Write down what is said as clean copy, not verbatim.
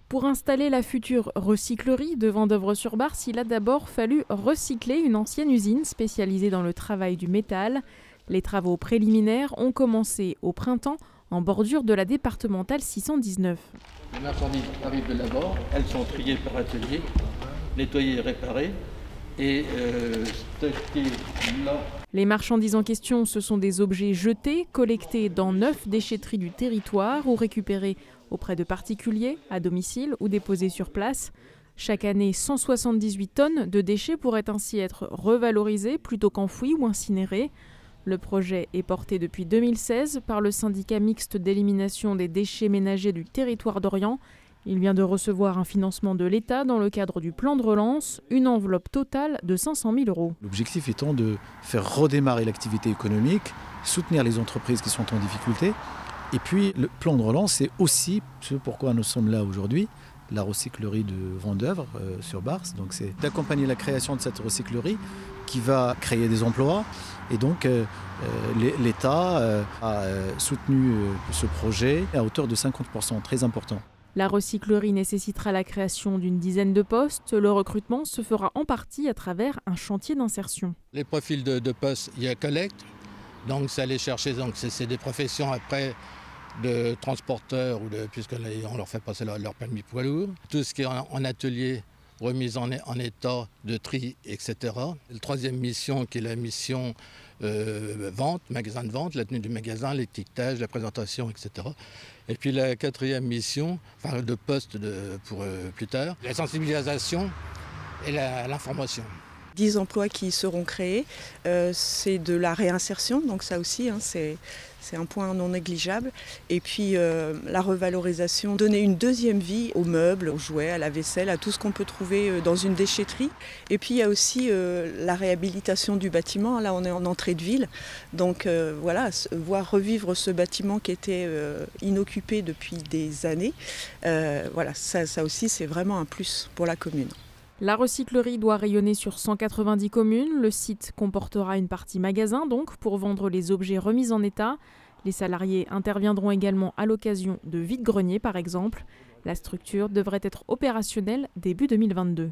Pour installer la future recyclerie de Vendeuvre-sur-Barse, il a d'abord fallu recycler une ancienne usine spécialisée dans le travail du métal. Les travaux préliminaires ont commencé au printemps en bordure de la départementale 619. Les marchandises arrivent de l'abord, elles sont triées par atelier, nettoyées et réparées et stockées là. Les marchandises en question, ce sont des objets jetés, collectés dans 9 déchetteries du territoire ou récupérés auprès de particuliers, à domicile ou déposés sur place. Chaque année, 178 tonnes de déchets pourraient ainsi être revalorisés plutôt qu'enfouis ou incinérés. Le projet est porté depuis 2016 par le syndicat mixte d'élimination des déchets ménagers du territoire d'Orient. Il vient de recevoir un financement de l'État dans le cadre du plan de relance, une enveloppe totale de 500 000 €. L'objectif étant de faire redémarrer l'activité économique, soutenir les entreprises qui sont en difficulté. Et puis le plan de relance, c'est aussi ce pourquoi nous sommes là aujourd'hui, la recyclerie de Vendeuvre-sur-Barse. Donc c'est d'accompagner la création de cette recyclerie qui va créer des emplois. Et donc l'État a soutenu ce projet à hauteur de 50%, très important. La recyclerie nécessitera la création d'une dizaine de postes. Le recrutement se fera en partie à travers un chantier d'insertion. Les profils de postes, il y a collecte, donc c'est aller chercher, donc c'est des professions après de transporteurs, puisqu'on leur fait passer leur permis poids lourd. Tout ce qui est en atelier, remise en état de tri, etc. La troisième mission qui est la mission vente, magasin de vente, la tenue du magasin, l'étiquetage, la présentation, etc. Et puis la quatrième mission, enfin de poste pour plus tard, la sensibilisation et l'information. 10 emplois qui seront créés, c'est de la réinsertion, donc ça aussi c'est un point non négligeable. Et puis la revalorisation, donner une deuxième vie aux meubles, aux jouets, à la vaisselle, à tout ce qu'on peut trouver dans une déchetterie. Et puis il y a aussi la réhabilitation du bâtiment, là on est en entrée de ville, donc voilà, voir revivre ce bâtiment qui était inoccupé depuis des années, voilà, ça aussi c'est vraiment un plus pour la commune. La recyclerie doit rayonner sur 190 communes. Le site comportera une partie magasin donc pour vendre les objets remis en état. Les salariés interviendront également à l'occasion de vide-greniers par exemple. La structure devrait être opérationnelle début 2022.